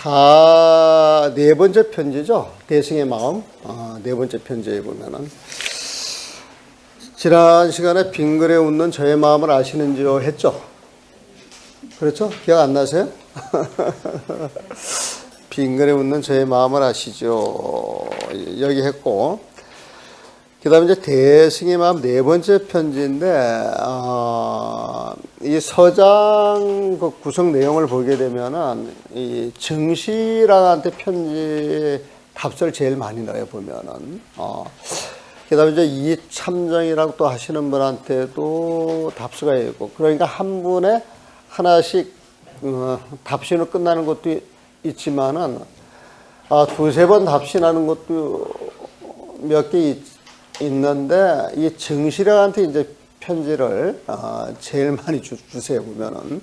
다 네 번째 편지죠. 대승의 마음. 네 번째 편지에 보면은 지난 시간에 빙그레 웃는 저의 마음을 아시는지요 했죠. 그렇죠? 기억 안 나세요? 빙그레 웃는 저의 마음을 아시죠. 여기 했고, 그 다음에 이제 대승의 마음 네 번째 편지인데, 이 서장 그 구성 내용을 보게 되면은, 이 정시랑한테 편지 답서를 제일 많이 넣어요, 보면은. 그 다음에 이제 이참정이라고 또 하시는 분한테도 답서가 있고, 그러니까 한 분에 하나씩, 답신으로 끝나는 것도 있지만은, 두세 번 답신하는 것도 몇 개 있는데, 이 정시령한테 이제 편지를 제일 많이 주세요, 보면은.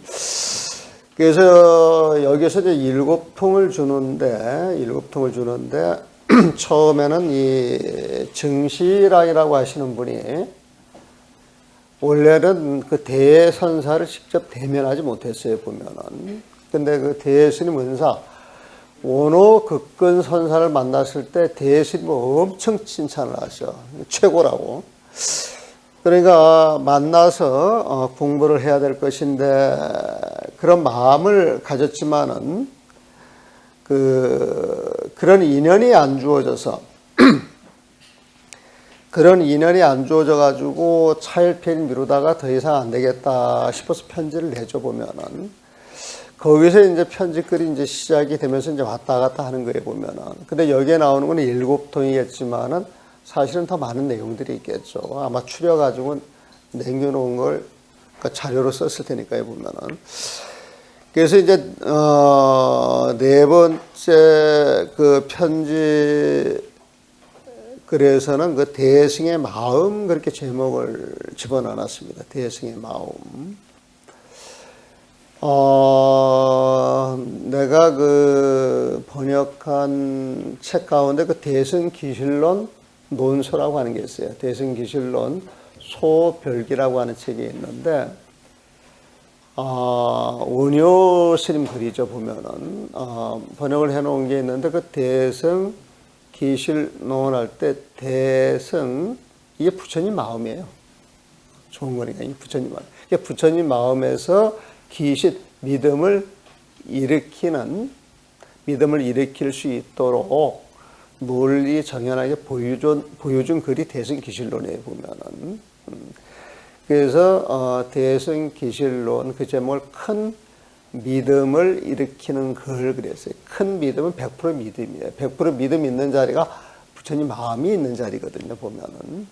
그래서 여기서 이제 7통을 주는데, 처음에는 이 정시랑이라고 하시는 분이 원래는 그 대선사를 직접 대면하지 못했어요, 보면은. 근데 그 대스님 은사, 원호 극근 선사를 만났을 때 대스님 엄청 칭찬을 하셔. 최고라고. 그러니까 만나서 공부를 해야 될 것인데 그런 마음을 가졌지만은 그런 인연이 안 주어져서 가지고 차일피일 미루다가 더 이상 안 되겠다 싶어서 편지를 내줘 보면은 거기서 이제 편지글이 이제 시작이 되면서 이제 왔다 갔다 하는 거에 보면은 근데 여기에 나오는 건 7통이겠지만은 사실은 더 많은 내용들이 있겠죠. 아마 추려가지고 남겨놓은 걸 자료로 썼을 테니까요, 보면은. 그래서 이제, 네 번째 그 편지 글에서는 그 대승의 마음 그렇게 제목을 집어넣었습니다. 대승의 마음. 내가 그 번역한 책 가운데 그 대승기실론 논소라고 하는 게 있어요. 대승기실론 소별기라고 하는 책이 있는데, 원효 스님 글이죠, 보면은. 번역을 해 놓은 게 있는데, 그 대승기실론 할 때, 대승, 이게 부처님 마음이에요. 좋은 거니까, 이 부처님 마음. 이게 부처님 마음에서 기실, 믿음을 일으킬 수 있도록 논리 정연하게 보여준 글이 대승기실론에 보면은. 그래서 대승기실론 그 제목을 큰 믿음을 일으키는 글 그랬어요. 큰 믿음은 100% 믿음이에요. 100% 믿음 있는 자리가 부처님 마음이 있는 자리거든요, 보면은.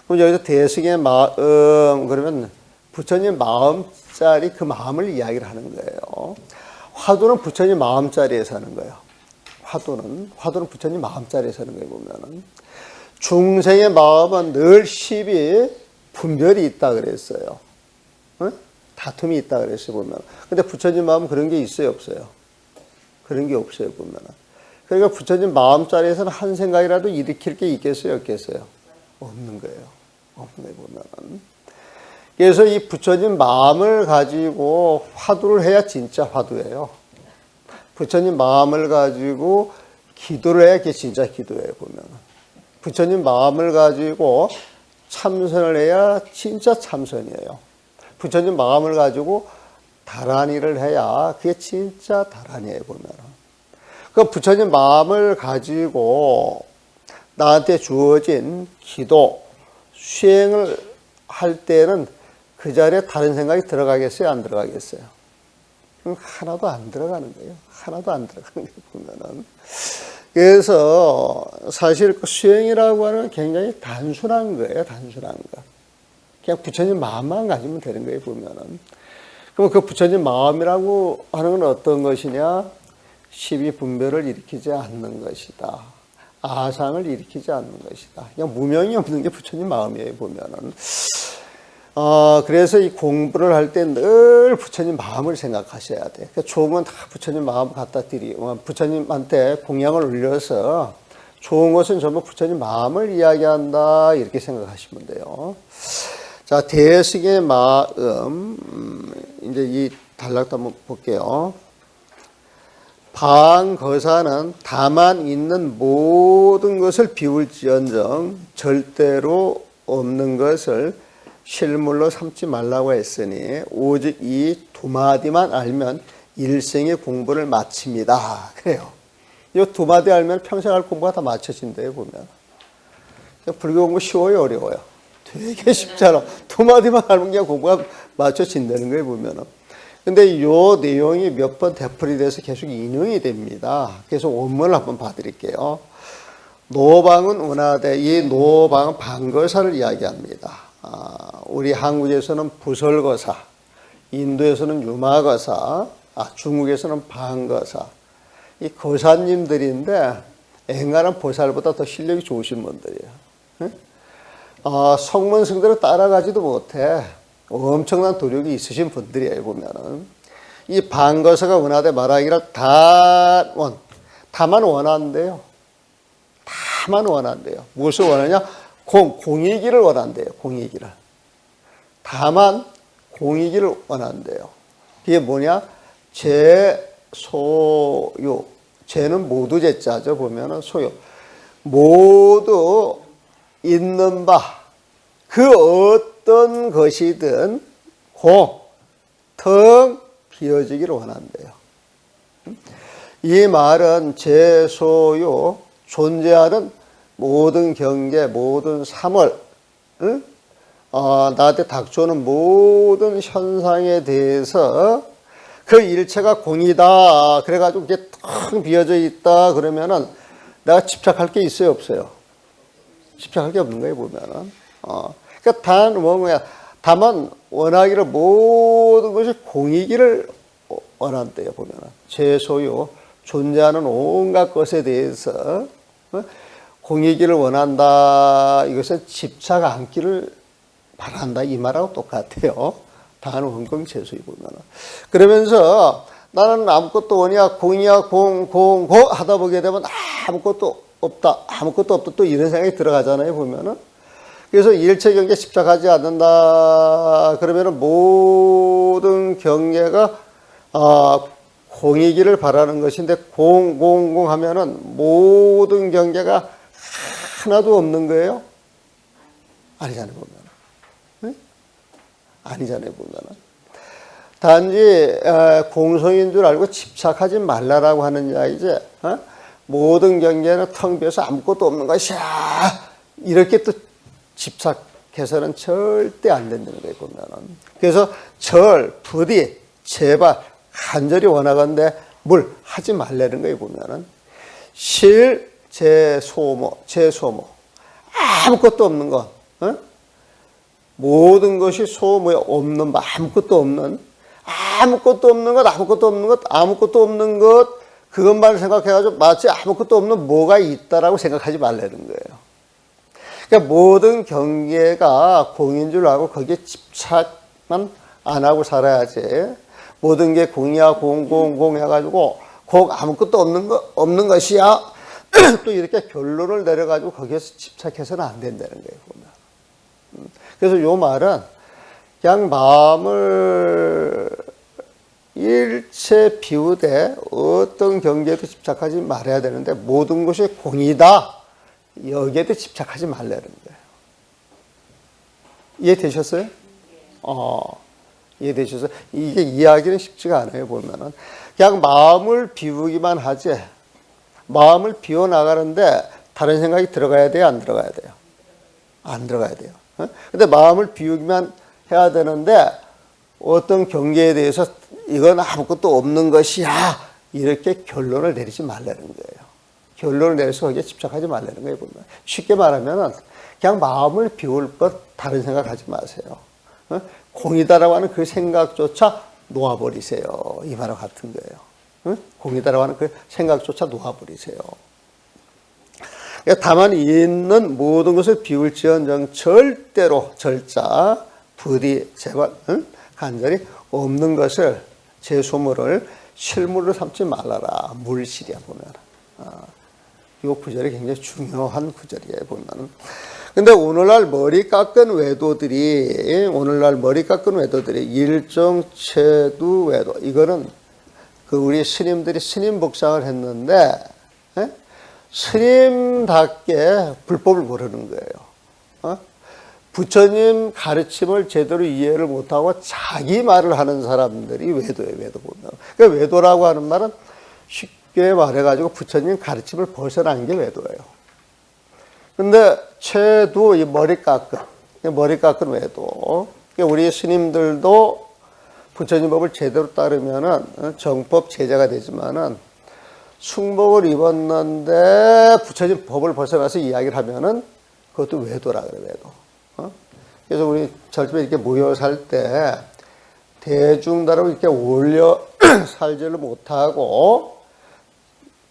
그럼 여기서 대승의 마음 그러면 부처님 마음짜리 그 마음을 이야기를 하는 거예요. 화두는 부처님 마음짜리에서 하는 거예요. 화두는 부처님 마음짜리에서 하는 거예요, 보면은. 중생의 마음은 늘 시비, 분별이 있다 그랬어요. 다툼이 있다 그랬어요, 보면. 근데 부처님 마음은 그런 게 있어요, 없어요? 그런 게 없어요, 보면은. 그러니까 부처님 마음짜리에서는 한 생각이라도 일으킬 게 있겠어요, 없겠어요? 없는 거예요. 없는 거예요, 보면은. 그래서 이 부처님 마음을 가지고 화두를 해야 진짜 화두예요. 부처님 마음을 가지고 기도를 해야 그게 진짜 기도예요, 보면은. 부처님 마음을 가지고 참선을 해야 진짜 참선이에요. 부처님 마음을 가지고 다란이를 해야 그게 진짜 다란이에요, 보면은. 그 부처님 마음을 가지고 나한테 주어진 기도, 수행을 할 때는 그 자리에 다른 생각이 들어가겠어요, 안 들어가겠어요? 하나도 안 들어가는 거예요. 하나도 안 들어가는 거예요, 보면은. 그래서 사실 그 수행이라고 하는 건 굉장히 단순한 거예요, 단순한 거. 그냥 부처님 마음만 가지면 되는 거예요, 보면은. 그럼 그 부처님 마음이라고 하는 건 어떤 것이냐? 시비 분별을 일으키지 않는 것이다. 아상을 일으키지 않는 것이다. 그냥 무명이 없는 게 부처님 마음이에요, 보면은. 그래서 이 공부를 할 때 늘 부처님 마음을 생각하셔야 돼. 그러니까 좋은 건 다 부처님 마음 갖다 드리고, 부처님한테 공양을 올려서 좋은 것은 전부 부처님 마음을 이야기한다. 이렇게 생각하시면 돼요. 자, 대승의 마음. 이제 이 단락도 한번 볼게요. 방거사는 다만 있는 모든 것을 비울지언정 절대로 없는 것을 실물로 삼지 말라고 했으니 오직 이 두 마디만 알면 일생의 공부를 마칩니다. 그래요. 이 두 마디 알면 평생 할 공부가 다 마쳐진대요, 보면. 불교 공부 쉬워요, 어려워요? 되게 쉽잖아. 두 마디만 알면 그냥 공부가 마쳐진다는 거예요, 보면은. 근데 이 내용이 몇 번 되풀이 돼서 계속 인용이 됩니다. 그래서 원문을 한번 봐드릴게요. 노방은 운하되, 이 노방은 방거사를 이야기합니다. 우리 한국에서는 부설거사, 인도에서는 유마거사, 중국에서는 방거사. 이 거사님들인데 앵간한 보살보다 더 실력이 좋으신 분들이에요. 성문승대로 따라가지도 못해. 엄청난 도력이 있으신 분들이에요, 보면은. 이 방거사가 원하되 말하기를 다만 원한대요. 다만 원한대요. 무엇을 원하냐? 공이기를 원한대요, 공이기를. 다만 공이기를 원한대요. 그게 뭐냐? 소요. 죄는 모두 죄자죠, 보면은 소요. 모두 있는 바, 그 어떤 것이든 텅 비어지기를 원한대요. 이 말은 제소요, 존재하는 모든 경계, 모든 사물, 나한테 닥쳐오는 모든 현상에 대해서 그 일체가 공이다. 그래가지고 이게 텅 비어져 있다. 그러면은 내가 집착할 게 있어요, 없어요? 집착할 게 없는 거예요, 보면은. 그러니까 다만 원하기를 모든 것이 공이기를 원한대요, 보면은. 제 소유, 존재하는 온갖 것에 대해서 공이기를 원한다. 이것은 집착 않기를 바란다. 이 말하고 똑같아요. 단 원공 제소이 보면은. 그러면서 나는 아무것도 원이야, 공이야, 공 하다 보게 되면 아무것도 없다, 또 이런 생각이 들어가잖아요, 보면은. 그래서 일체 경계에 집착하지 않는다. 그러면은 모든 경계가 공이기를 바라는 것인데 공 하면은 모든 경계가 하나도 없는 거예요? 아니잖아요, 보면은. 네? 아니잖아요, 보면은. 단지 공성인 줄 알고 집착하지 말라라고 하는 이야기지. 모든 경계는 텅 비어서 아무것도 없는 것이야. 이렇게 또 집착해서는 절대 안 된다는 거예요, 보면은. 그래서 부디, 제발, 간절히 원하건대 뭘 하지 말라는 거예요, 보면은. 제소모. 아무것도 없는 것. 모든 것이 소모에 없는 바, 아무것도 없는 것, 그것만 생각해가지고 마치 아무것도 없는 뭐가 있다라고 생각하지 말라는 거예요. 그러니까 모든 경계가 공인 줄 알고 거기에 집착만 안 하고 살아야지. 모든 게 공이야, 공 해가지고 아무것도 없는 것이야. 또 이렇게 결론을 내려가지고 거기에서 집착해서는 안 된다는 거예요, 보면. 그래서 요 말은 그냥 마음을 일체 비우되 어떤 경계에도 집착하지 말아야 되는데 모든 것이 공이다. 여기에도 집착하지 말라는 거예요. 이해되셨어요? 이해되셨어요? 이게 이해하기는 쉽지가 않아요, 보면은. 그냥 마음을 비우기만 하지. 마음을 비워 나가는데 다른 생각이 들어가야 돼요, 안 들어가야 돼요? 안 들어가야 돼요. 근데 마음을 비우기만 해야 되는데 어떤 경계에 대해서 이건 아무것도 없는 것이야. 이렇게 결론을 내리지 말라는 거예요. 결론을 내려서 거기에 집착하지 말라는 거예요, 보면. 쉽게 말하면 그냥 마음을 비울 것 다른 생각하지 마세요. 공이다라고 하는 그 생각조차 놓아버리세요. 이 말과 같은 거예요. 공이다라고 하는 그 생각조차 놓아버리세요. 다만 있는 모든 것을 비울지언정 절대로 절자 부디 제발 간절히 없는 것을 제 소물을 실물로 삼지 말라라. 물실이야, 보면. 이 구절이 굉장히 중요한 구절이에요, 보면. 근데 오늘날 머리 깎은 외도들이 일정체두 외도, 이거는 그 우리 스님들이 스님 복장을 했는데, 예? 스님답게 불법을 모르는 거예요. 부처님 가르침을 제대로 이해를 못하고 자기 말을 하는 사람들이 외도예요, 외도 보면. 그러니까 외도라고 하는 말은 쉽게 말해가지고 부처님 가르침을 벗어난 게 외도예요. 근데 최도 이 머리 깎은 외도. 그러니까 우리 스님들도 부처님 법을 제대로 따르면은 정법 제자가 되지만은 숭복을 입었는데 부처님 법을 벗어나서 이야기를 하면은 그것도 외도라 그래, 외도. 그래서 우리 절집에 이렇게 모여 살 때 대중다라고 이렇게 올려 살지를 못하고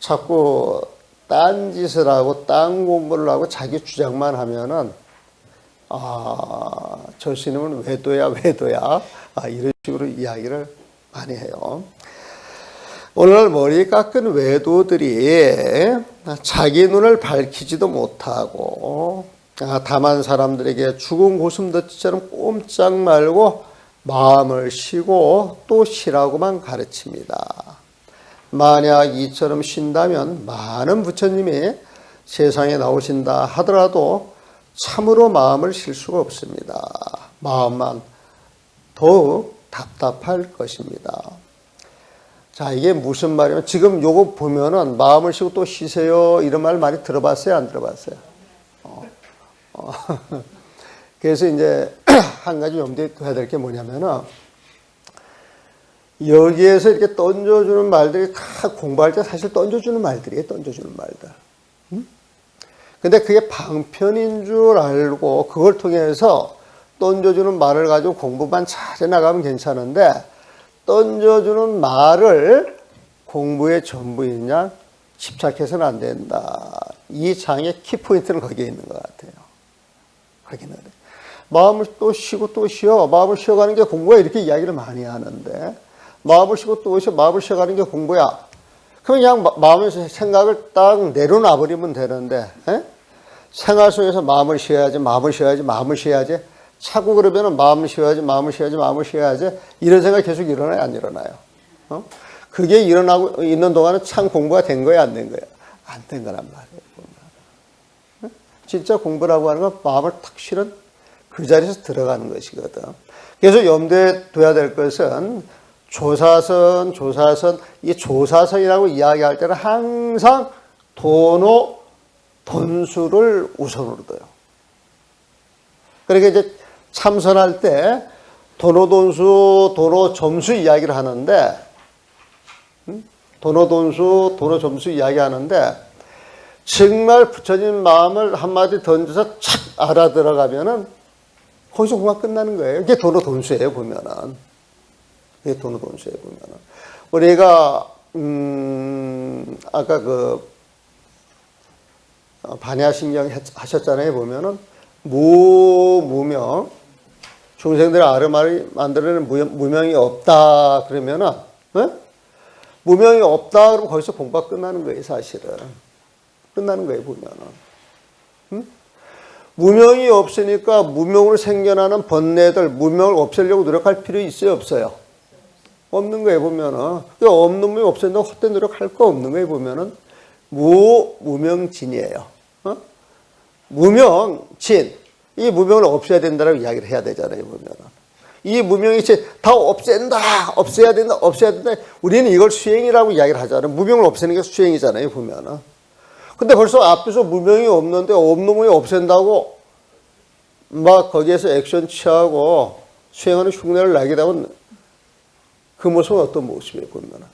자꾸 딴짓을 하고 딴 공부를 하고 자기 주장만 하면은 저 스님은 외도야 이런 식으로 이야기를 많이 해요. 오늘 머리 깎은 외도들이 자기 눈을 밝히지도 못하고 다만 사람들에게 죽은 고슴도치처럼 꼼짝 말고 마음을 쉬고 또 쉬라고만 가르칩니다. 만약 이처럼 쉰다면 많은 부처님이 세상에 나오신다 하더라도 참으로 마음을 쉴 수가 없습니다. 마음만 더욱 답답할 것입니다. 자, 이게 무슨 말이냐면 지금 요거 보면은 마음을 쉬고 또 쉬세요 이런 말 많이 들어봤어요, 안 들어봤어요? 그래서 이제 한 가지 염두에 둬야 될 게 뭐냐면은 여기에서 이렇게 던져주는 말들이 다 공부할 때 사실 던져주는 말들이에요, 던져주는 말들. 근데 그게 방편인 줄 알고 그걸 통해서 던져주는 말을 가지고 공부만 잘 해나가면 괜찮은데 던져주는 말을 공부의 전부이냐 집착해서는 안 된다. 이 장의 키포인트는 거기에 있는 것 같아요. 거기는. 마음을 또 쉬고 또 쉬어. 마음을 쉬어가는 게 공부야. 이렇게 이야기를 많이 하는데 마음을 쉬고 또 쉬어. 마음을 쉬어가는 게 공부야. 그냥 마음에서 생각을 딱 내려놔버리면 되는데 생활 속에서 마음을 쉬어야지 자꾸 그러면 마음을 쉬어야지 이런 생각이 계속 일어나요, 안 일어나요? 그게 일어나고 있는 동안은 참 공부가 된 거야, 안 된 거야? 안 된 거란 말이에요. 진짜 공부라고 하는 건 마음을 탁 실은 그 자리에서 들어가는 것이거든. 그래서 염두에 둬야 될 것은 조사선, 이 조사선이라고 이야기할 때는 항상 도노, 돈수를 우선으로 둬요. 그러니까 이제 참선할 때 도노, 돈수, 도노, 점수 이야기를 하는데 도노, 돈수, 도노, 점수 이야기 하는데 정말 부처님 마음을 한마디 던져서 착 알아들어가면은 거기서 공부가 끝나는 거예요. 이게 도노, 돈수예요, 보면은. 이게 도노, 돈수예요, 보면은. 우리가, 아까 반야신경 하셨잖아요, 보면은. 무명, 중생들의 아르마를 만들어내는 무명이 없다, 그러면은, 무명이 없다, 그러면 거기서 공부가 끝나는 거예요, 사실은. 끝나는 거예요, 보면은. 무명이 없으니까 무명으로 생겨나는 번뇌들, 무명을 없애려고 노력할 필요 있어요, 없어요? 없는 거예요, 보면은. 없는 무명이 없앤다고 헛된 노력할 거 없는 거예요, 보면은. 무명진이에요. 무명진. 이 무명을 없애야 된다라고 이야기를 해야 되잖아요, 보면은. 이 무명이 다 없애야 된다. 우리는 이걸 수행이라고 이야기를 하잖아요. 무명을 없애는 게 수행이잖아요, 보면은. 근데 벌써 앞에서 무명이 없는데 없는 무명이 없앤다고 막 거기에서 액션 취하고 수행하는 흉내를 내게 되면 그 모습은 어떤 모습이에요, 보면은.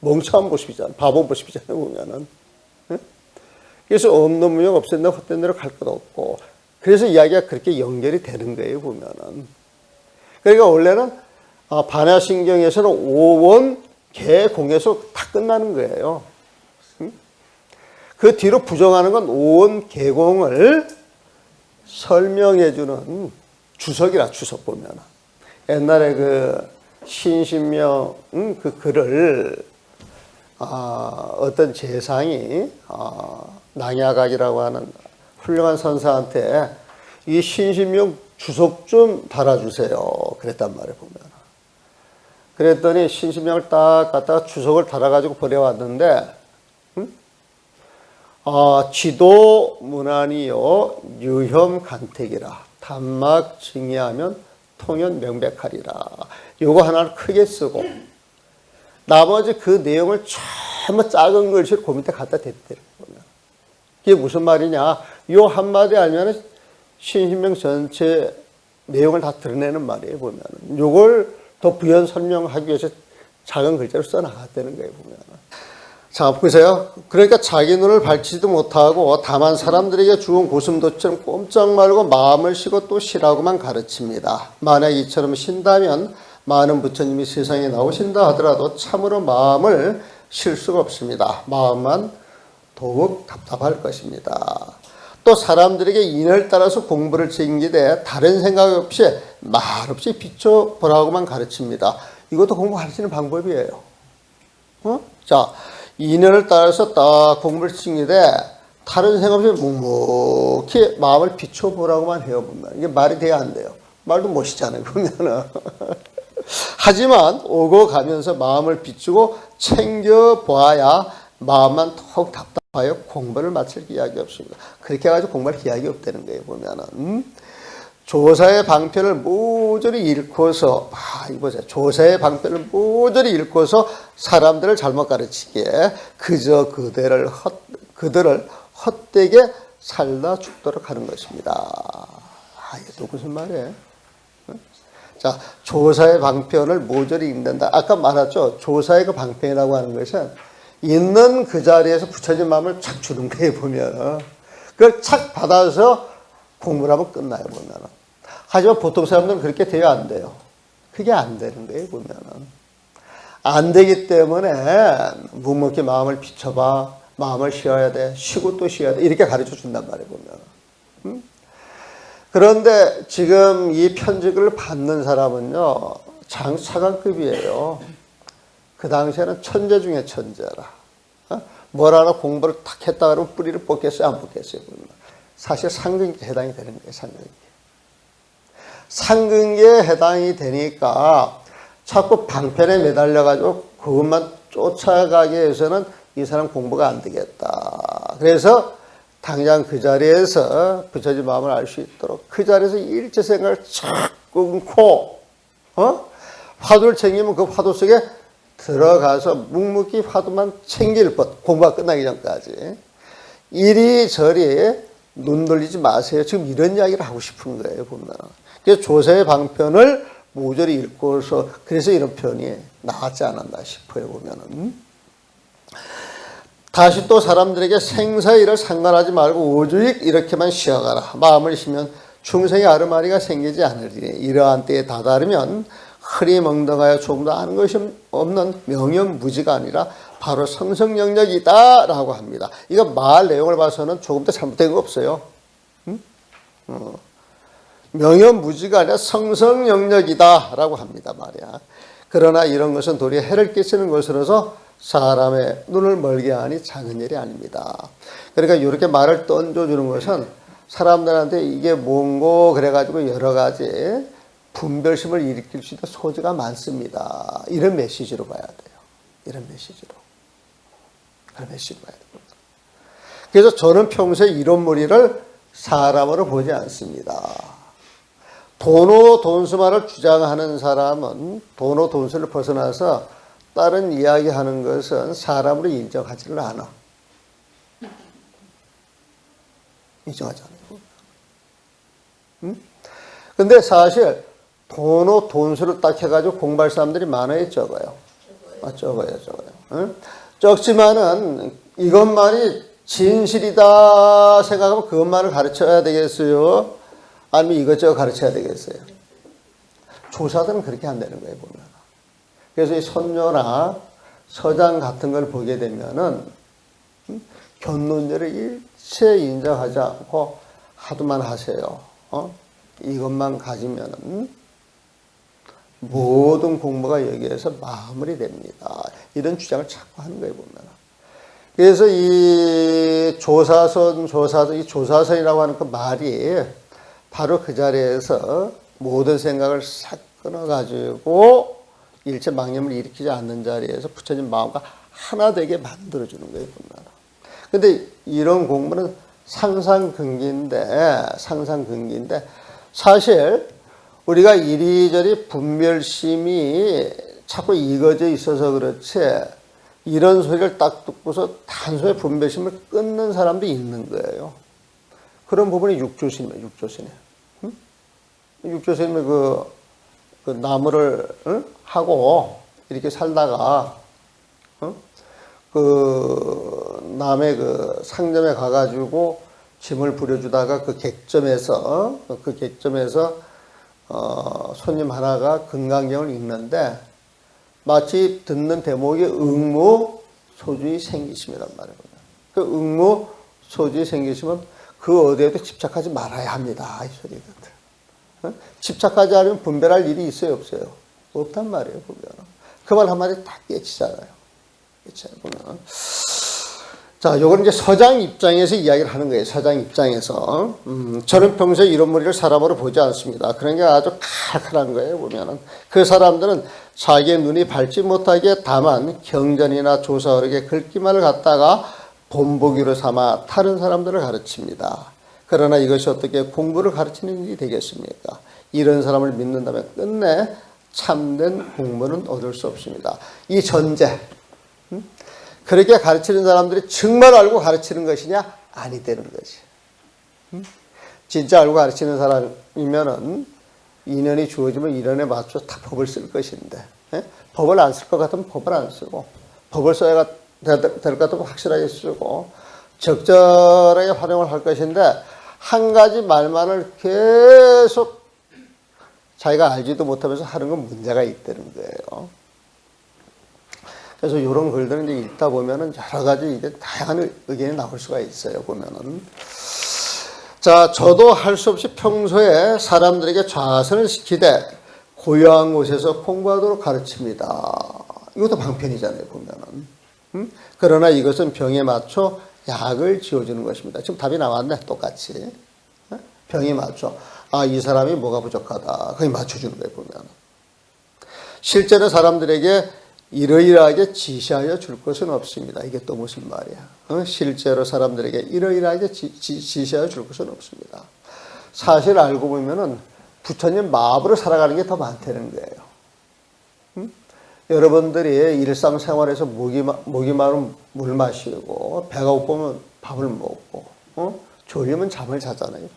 멍청한 모습이잖아요. 바보 모습이잖아요, 보면은. 그래서 없는 무명 없앤다고 헛된 대로 갈 것 없고. 그래서 이야기가 그렇게 연결이 되는 거예요, 보면은. 그러니까 원래는 반야신경에서는 5원 개공에서 다 끝나는 거예요. 그 뒤로 부정하는 건 5원 개공을 설명해주는 주석이라, 주석 보면. 옛날에 그 신신명 그 글을 어떤 재상이 낭야각이라고 하는 훌륭한 선사한테 이 신신명 주석 좀 달아주세요. 그랬단 말이에요, 보면. 그랬더니 신신명을 딱 갖다가 주석을 달아가지고 보내왔는데, 지도 문안이요 유혐 간택이라 단막 증의하면 통연 명백하리라. 요거 하나를 크게 쓰고 나머지 그 내용을 전부 작은 글씨로 그 밑에 갖다 댔대요. 이게 무슨 말이냐? 요 한마디 알면은 신신명 전체 내용을 다 드러내는 말이에요, 보면은. 요걸 더 부연 설명하기 위해서 작은 글자로 써나갔다는 거예요, 보면은. 자, 보세요. 그러니까 자기 눈을 밝히지도 못하고 다만 사람들에게 주은 고슴도처럼 꼼짝 말고 마음을 쉬고 또 쉬라고만 가르칩니다. 만약 이처럼 쉰다면 많은 부처님이 세상에 나오신다 하더라도 참으로 마음을 쉴 수가 없습니다. 마음만 더욱 답답할 것입니다. 또 사람들에게 인을 따라서 공부를 챙기되 다른 생각 없이 말없이 비춰보라고만 가르칩니다. 이것도 공부 가르치는 방법이에요. 자, 인연을 따라서 딱 공부를 챙기되 다른 생각 없이 묵묵히 마음을 비춰보라고만 해요. 보면 이게 말이 돼야 안 돼요. 말도 못이잖아요. 보면은. 하지만 오고 가면서 마음을 비추고 챙겨보아야 마음만 더욱 답답하여 공부를 마칠 기약이 없습니다. 그렇게 해가지고 공부할 기약이 없다는 거예요. 보면은. 조사의 방편을 모조리 읽고서, 이거 보세요. 조사의 방편을 모조리 읽고서 사람들을 잘못 가르치기에 그저 그들을 헛되게 살다 죽도록 하는 것입니다. 이게 또 무슨 말이에요? 자, 조사의 방편을 모조리 읽는다. 아까 말했죠. 조사의 그 방편이라고 하는 것은 있는 그 자리에서 부처님 마음을 착 주는 거예요, 보면. 그걸 착 받아서 공부를 하면 끝나요, 보면은. 하지만 보통 사람들은 그렇게 돼야 안 돼요. 그게 안 되는 거예요, 보면은. 안 되기 때문에 묵묵히 마음을 비춰봐. 마음을 쉬어야 돼. 쉬고 또 쉬어야 돼. 이렇게 가르쳐 준단 말이에요, 보면. 그런데 지금 이 편지글을 받는 사람은요, 장차관급이에요. 그 당시에는 천재 중에 천재라. 뭘 하나 공부를 탁 했다 그러면 뿌리를 뽑겠어요, 안 뽑겠어요, 보면. 사실 상근기에 해당이 되는 거예요, 상근기. 상근기에 해당이 되니까 자꾸 방편에 매달려가지고 그것만 쫓아가게 해서는 이 사람 공부가 안 되겠다. 그래서 당장 그 자리에서 부처님 마음을 알 수 있도록 그 자리에서 일체 생각을 착 끊고, 화두를 챙기면 그 화두 속에 들어가서 묵묵히 화두만 챙길 것, 공부가 끝나기 전까지. 이리저리 눈 돌리지 마세요. 지금 이런 이야기를 하고 싶은 거예요, 보면. 그래서 조사의 방편을 모조리 읽고서 그래서 이런 표현이 나왔지 않았나 싶어요, 보면은. 다시 또 사람들에게 생사일을 상관하지 말고 오직 이렇게만 쉬어가라. 마음을 쉬면 충성의 아르마리가 생기지 않으리니 이러한 때에 다다르면 흐리멍덩하여 조금도 아는 것이 없는 명령무지가 아니라 바로 성성영역이다 라고 합니다. 이거 말 내용을 봐서는 조금도 잘못된 거 없어요. 명령무지가 아니라 성성영역이다 라고 합니다, 말이야. 그러나 이런 것은 도리어 해를 끼치는 것으로서 사람의 눈을 멀게 하니 작은 일이 아닙니다. 그러니까 이렇게 말을 던져주는 것은 사람들한테 이게 뭔고 그래가지고 여러 가지 분별심을 일으킬 수 있는 소지가 많습니다. 이런 메시지로 봐야 돼요. 이런 메시지로. 그런 메시지로 봐야 됩니다. 그래서 저는 평소에 이런 무리를 사람으로 보지 않습니다. 도노 돈수마를 주장하는 사람은 도노 돈수를 벗어나서 다른 이야기하는 것은 사람으로 인정하지를 않아. 인정하지 않아요. 근데 사실 도노 돈수를 딱 해가지고 공부할 사람들이 많아요, 적어요? 적어요. 적지만은 이것만이 진실이다 생각하면 그것만을 가르쳐야 되겠어요? 아니면 이것저것 가르쳐야 되겠어요? 조사들은 그렇게 안 되는 거예요, 보면. 그래서 이 선녀나 서장 같은 걸 보게 되면은 견론제를 일체 인정하지 않고 하도만 하세요. 이것만 가지면은 모든 공부가 여기에서 마무리 됩니다. 이런 주장을 자꾸 하는 거예요, 보면. 그래서 이 이 조사선이라고 하는 그 말이 바로 그 자리에서 모든 생각을 싹 끊어가지고 일체망념을 일으키지 않는 자리에서 부처님 마음과 하나 되게 만들어주는 거예요, 보면. 근데 이런 공부는 상상근기인데 사실 우리가 이리저리 분별심이 자꾸 익어져 있어서 그렇지 이런 소리를 딱 듣고서 단순히 분별심을 끊는 사람도 있는 거예요. 그런 부분이 육조스님이에요, 육조스님. 응? 육조스님이 그 나무를 하고 이렇게 살다가 그 남의 그 상점에 가가지고 짐을 부려주다가 그 객점에서 손님 하나가 금강경을 읽는데 마치 듣는 대목이 응무소주의 생기심이란 말이에요. 그 응무소주의 생기심은 그 어디에도 집착하지 말아야 합니다. 이 소리거든. 집착하지 않으면 분별할 일이 있어요, 없어요? 없단 말이에요, 보면. 그 말 한마디 다 깨치잖아요. 보면. 자, 요건 이제 서장 입장에서 이야기를 하는 거예요. 서장 입장에서. 저는 평소에 이런 무리를 사람으로 보지 않습니다. 그런 게 아주 칼칼한 거예요, 보면은. 그 사람들은 자기의 눈이 밟지 못하게 다만 경전이나 조사어록의 글귀만을 갖다가 본보기로 삼아 다른 사람들을 가르칩니다. 그러나 이것이 어떻게 공부를 가르치는 일이 되겠습니까? 이런 사람을 믿는다면 끝내 참된 공부는 얻을 수 없습니다. 이 전제. 그렇게 가르치는 사람들이 정말 알고 가르치는 것이냐? 아니 되는 거지. 진짜 알고 가르치는 사람이면은 인연이 주어지면 인연에 맞춰 다 법을 쓸 것인데, 법을 안 쓸 것 같으면 법을 안 쓰고, 법을 써야 될 것 같으면 확실하게 쓰고, 적절하게 활용을 할 것인데, 한 가지 말만을 계속 자기가 알지도 못하면서 하는 건 문제가 있다는 거예요. 그래서 이런 글들은 이제 읽다 보면은 여러 가지 이제 다양한 의견이 나올 수가 있어요, 보면은. 자, 저도 할 수 없이 평소에 사람들에게 좌선을 시키되 고요한 곳에서 공부하도록 가르칩니다. 이것도 방편이잖아요, 보면은. 그러나 이것은 병에 맞춰 약을 지어주는 것입니다. 지금 답이 나왔네, 똑같이. 병에 맞춰. 아, 이 사람이 뭐가 부족하다. 거기 맞춰주는 거예요, 보면. 실제로 사람들에게 이러이러하게 지시하여 줄 것은 없습니다. 이게 또 무슨 말이야. 실제로 사람들에게 이러이러하게 지시하여 줄 것은 없습니다. 사실 알고 보면은 부처님 마음으로 살아가는 게 더 많다는 거예요. 여러분들이 일상생활에서 목이 마르면 물 마시고 배가 고프면 밥을 먹고 졸리면 잠을 자잖아요.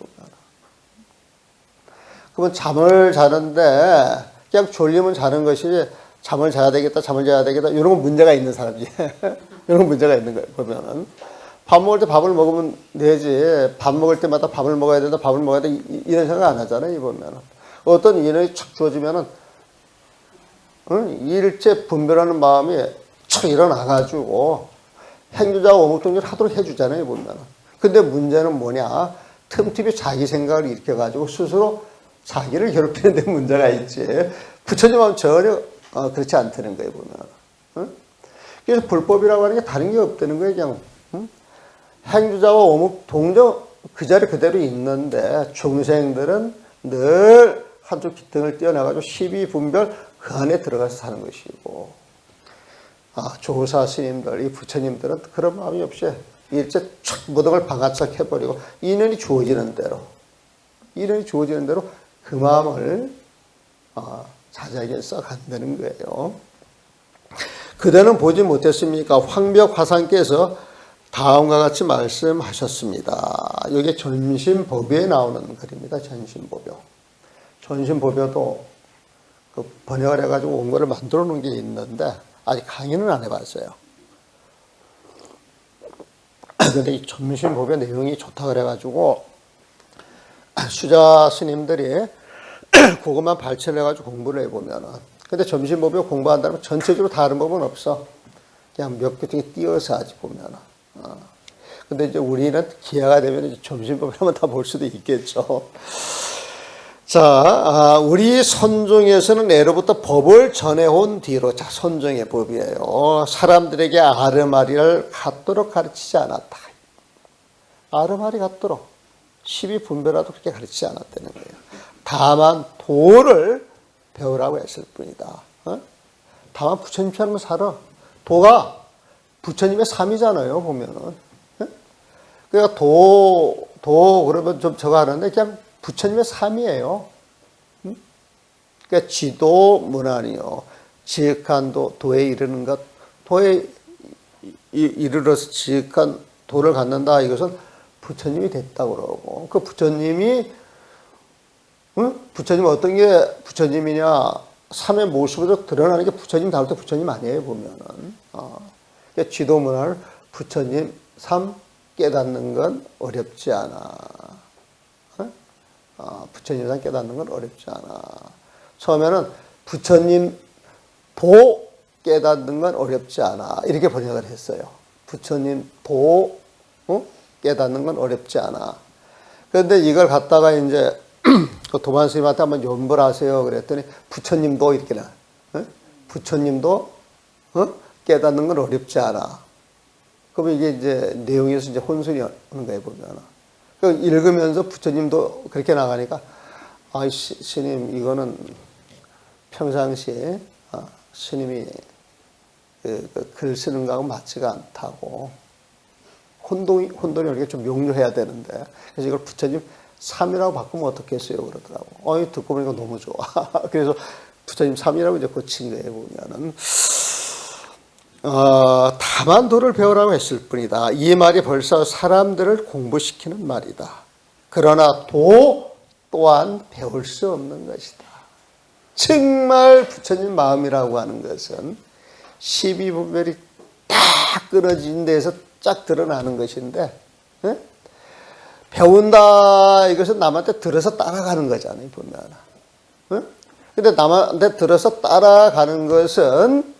그러면 잠을 자는데 그냥 졸리면 자는 것이지 잠을 자야 되겠다, 이런 건 문제가 있는 사람이지. 이런 건 문제가 있는 거예요, 보면은. 밥 먹을 때 밥을 먹으면 되지. 밥 먹을 때마다 밥을 먹어야 된다, 이런 생각 안 하잖아요, 보면은. 어떤 인연이 착 주어지면은, 일체 분별하는 마음이 착 일어나가지고, 행주자와 오목동지를 하도록 해주잖아요, 보면은. 근데 문제는 뭐냐? 틈틈이 자기 생각을 일으켜가지고 스스로 자기를 괴롭히는 데 문제가 있지. 부처님하고는 전혀 그렇지 않다는 거예요, 보면. 그래서 불법이라고 하는 게 다른 게 없다는 거예요, 그냥. 행주자와 오목 동정 그 자리 그대로 있는데 중생들은 늘 한쪽 기등을 떼어내가지고 십이분별 그 안에 들어가서 사는 것이고, 조사 스님들, 이 부처님들은 그런 마음이 없이 일제 촥 모든 걸 방아착 해버리고 인연이 주어지는 대로 그 마음을 자세하게 써간다는 거예요. 그대는 보지 못했습니까? 황벽 화상께서 다음과 같이 말씀하셨습니다. 이게 전신법요에 나오는 글입니다. 전신법요. 전신법요도 그 번역을 해가지고 원고를 만들어 놓은 게 있는데 아직 강의는 안 해봤어요. 근데 이 전신법요 내용이 좋다 그래가지고 수자 스님들이 그것만 발췌를 해가지고 공부를 해보면은. 근데 전신법요 공부한다면 전체적으로 다른 법은 없어. 그냥 몇 개 중에 띄어서 하지, 보면은. 근데 이제 우리는 기회가 되면 이제 전신법을 한번 다 볼 수도 있겠죠. 자, 우리 선종에서는 예로부터 법을 전해온 뒤로, 자, 선종의 법이에요. 사람들에게 아르마리를 갖도록 가르치지 않았다. 아르마리 갖도록. 십이분별화도 그렇게 가르치지 않았다는 거예요. 다만 도를 배우라고 했을 뿐이다. 다만 부처님처럼 살아. 도가 부처님의 삶이잖아요, 보면은. 예? 그러니까 그러면 좀 저거 하는데 그냥 부처님의 삶이에요. 그러니까 지도 문안이요. 지극한 도에 이르는 것, 도에 이르러서 지극한 도를 갖는다. 이것은 부처님이 됐다고 그러고, 그 부처님이, 부처님 어떤 게 부처님이냐, 삶의 모습으로 드러나는 게 부처님 다룰 때 부처님 아니에요, 보면은. 그러니까 지도 문안을 부처님 삶 깨닫는 건 어렵지 않아. 부처님 삶 깨닫는 건 어렵지 않아. 처음에는 부처님 도 깨닫는 건 어렵지 않아. 이렇게 번역을 했어요. 부처님 도 깨닫는 건 어렵지 않아. 그런데 이걸 갖다가 이제 그 도반 스님한테 한번 연불 하세요. 그랬더니 부처님도 이렇게 나. 부처님도 깨닫는 건 어렵지 않아. 그러면 이게 이제 내용에서 이제 혼선이 오는 거예요, 보면. 그 읽으면서 부처님도 그렇게 나가니까 아, 스님 이거는 평상시에 스님이 글 쓰는 거하고 맞지가 않다고. 혼돈이 이렇게 좀 명료해야 되는데. 그래서 이걸 부처님 삼이라고 바꾸면 어떻겠어요? 그러더라고. 듣고 보니까 너무 좋아. 그래서 부처님 삼이라고 이제 고친 거예요, 보면은. 다만 도를 배우라고 했을 뿐이다. 이 말이 벌써 사람들을 공부시키는 말이다. 그러나 도 또한 배울 수 없는 것이다. 정말 부처님 마음이라고 하는 것은 12분별이 다 끊어진 데에서 쫙 드러나는 것인데, 네? 배운다 이것은 남한테 들어서 따라가는 거잖아요, 보면. 네? 근데 남한테 들어서 따라가는 것은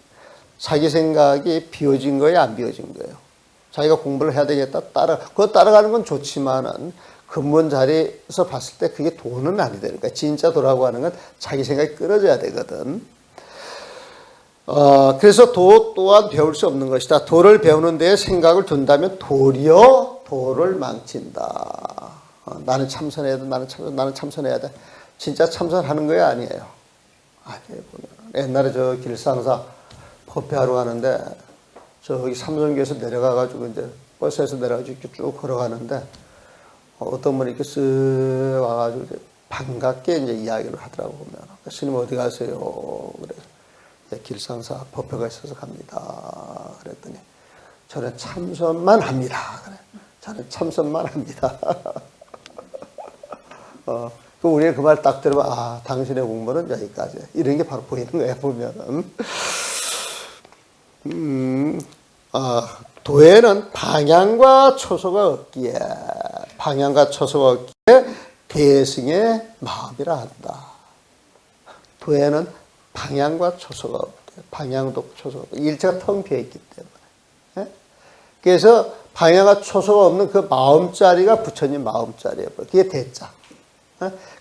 자기 생각이 비워진 거예요, 안 비워진 거예요? 자기가 공부를 해야 되겠다, 그거 따라가는 건 좋지만은, 근본 자리에서 봤을 때 그게 도는 아니되는 거야. 진짜 도라고 하는 건 자기 생각이 끊어져야 되거든. 그래서 도 또한 배울 수 없는 것이다. 도를 배우는 데에 생각을 둔다면 도리어 도를 망친다. 나는 참선해야 돼, 나는 참선해야 돼. 진짜 참선하는 거야, 아니에요? 아니에요, 보면. 옛날에 저 길상사 법회하러 가는데, 저기 삼성교에서 내려가가지고, 이제 버스에서 내려가지고 쭉 걸어가는데, 어떤 분이 이렇게 쓱 와가지고 이제 반갑게 이제 이야기를 하더라고, 보면. 스님 어디 가세요? 그래. 길상사 법회가 있어서 갑니다. 그랬더니, 저는 참선만 합니다. 그래. 저는 참선만 합니다. 그 우리가 그 말 딱 들으면, 당신의 공부는 여기까지. 이런 게 바로 보이는 거예요, 보면은. 도에는 방향과 초소가 없기에 대승의 마음이라 한다. 도에는 방향과 초소가 없대. 방향도 초소가 없대. 일체가 텅 비어 있기 때문에. 그래서 방향과 초소가 없는 그 마음자리가 부처님 마음자리예요. 그게 대자.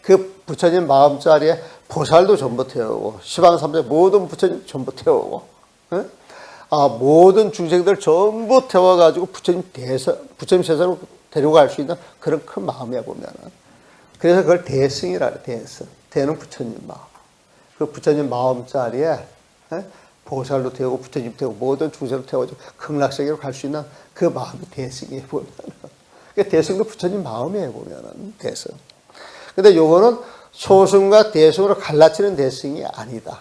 그 부처님 마음자리에 보살도 전부 태우고, 시방삼대 모든 부처님 전부 태우고, 모든 중생들 전부 태워가지고 부처님 세상으로 데리고 갈 수 있는 그런 큰 마음이야, 보면은. 그래서 그걸 대승이라 그래, 대승. 대는 부처님 마음. 그 부처님 마음자리에 보살도 태우고, 부처님 태우고, 모든 중생도 태워가지고 극락세계로 갈 수 있는 그 마음이 대승이에요, 보면은. 대승도 부처님 마음이에요, 보면은. 대승. 근데 요거는 소승과 대승으로 갈라치는 대승이 아니다.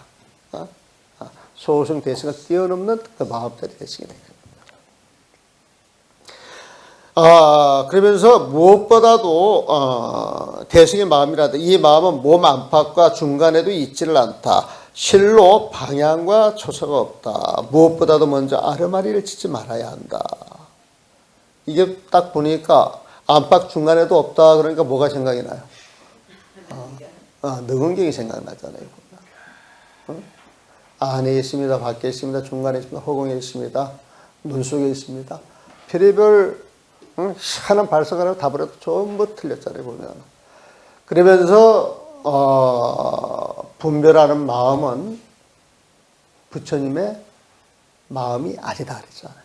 소승 대승을 뛰어넘는 그 마음자리 대승이 되는 겁니다. 그러면서 무엇보다도 대승의 마음이라도 이 마음은 몸 안팎과 중간에도 있지를 않다. 실로 방향과 초소가 없다. 무엇보다도 먼저 아르마리를 짓지 말아야 한다. 이게 딱 보니까 안팎 중간에도 없다. 그러니까 뭐가 생각이 나요? 능은경이 생각나잖아요. 안에 있습니다. 밖에 있습니다. 중간에 있습니다. 허공에 있습니다. 눈 속에 있습니다. 별의별 하는 발성하는 답을 해도 전부 틀렸잖아요, 보면. 그러면서 분별하는 마음은 부처님의 마음이 아니다 그랬잖아요.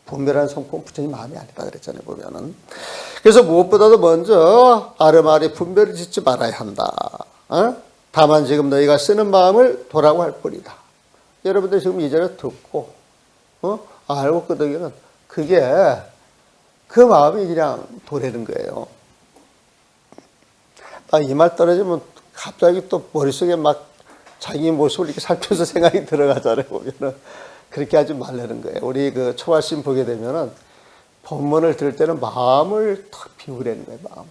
분별하는 성품은 부처님 마음이 아니다 그랬잖아요, 보면은. 그래서 무엇보다도 먼저 아르마리 분별을 짓지 말아야 한다. 다만 지금 너희가 쓰는 마음을 도라고 할 뿐이다. 여러분들 지금 이 자리에 듣고, 알고 끄덕이는 그게 그 마음이 그냥 도래는 거예요. 이 말 떨어지면 갑자기 또 머릿속에 막 자기 모습을 이렇게 살펴서 생각이 들어가잖아요, 보면은. 그렇게 하지 말라는 거예요. 우리 그 초발심 보게 되면은 본문을 들을 때는 마음을 탁 비우라는 거예요,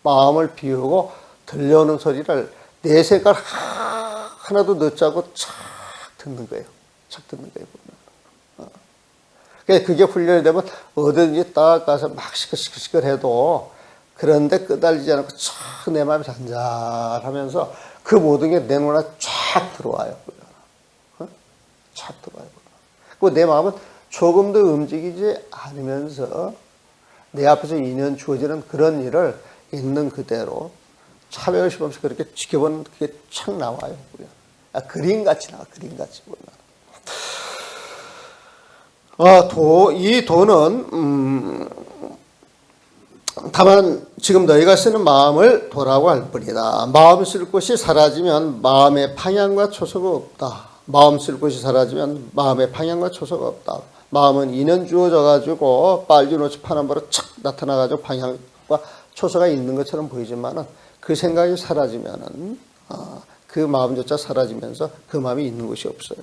마음을 비우고 들려오는 소리를 내 생각 하나도 늦지 않고 착 듣는 거예요. 착 듣는 거예요, 보면. 그게 훈련이 되면 어디든지 딱 가서 막 시끌시끌 해도 그런데 끄달리지 않고 촥 내 마음이 잔잔하면서 그 모든 게 내 눈에 쫙 들어와요. 쫙 들어와요. 그리고 내 마음은 조금도 움직이지 않으면서 내 앞에서 인연 주어지는 그런 일을 있는 그대로 차별심 없이 그렇게 지켜보는 그게 착 나와요. 그림같이 나와, 그림같이 보면. 이 도는, 다만 지금 너희가 쓰는 마음을 도라고 할 뿐이다. 마음 쓸 곳이 사라지면 마음의 방향과 초소가 없다. 마음 쓸 곳이 사라지면 마음의 방향과 초소가 없다. 마음은 인연 주어져 가지고 빨주노치 파남바로 착 나타나 가지고 방향과 초소가 있는 것처럼 보이지만은 그 생각이 사라지면은 그 마음조차 사라지면서 그 마음이 있는 것이 없어요.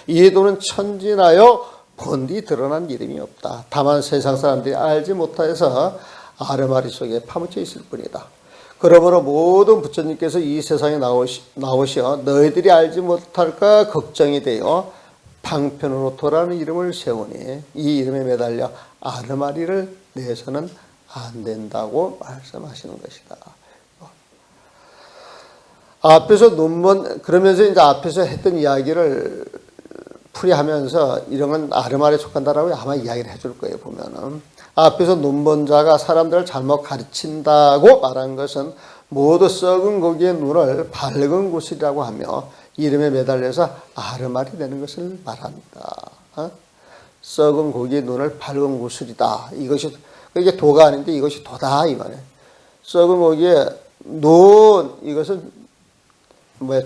이 도는 천진하여 본디 드러난 이름이 없다. 다만 세상 사람들이 알지 못하여서 아르마리 속에 파묻혀 있을 뿐이다. 그러므로 모든 부처님께서 이 세상에 나오시어 너희들이 알지 못할까 걱정이 되어 방편으로 도라는 이름을 세우니 이 이름에 매달려 아르마리를 내서는 안 된다고 말씀하시는 것이다. 앞에서 그러면서 이제 앞에서 했던 이야기를 풀이하면서 이런 건 아르마리에 속한다라고 아마 이야기를 해줄 거예요, 보면은. 앞에서 눈먼 자가 사람들을 잘못 가르친다고 말한 것은 모두 썩은 고기의 눈을 밝은 구슬이라고 하며 이름에 매달려서 아르마리 되는 것을 말합니다. 썩은 고기의 눈을 밝은 구슬이다. 이게 도가 아닌데 이것이 도다, 이 말이에요. 썩은 고기의 눈, 이것은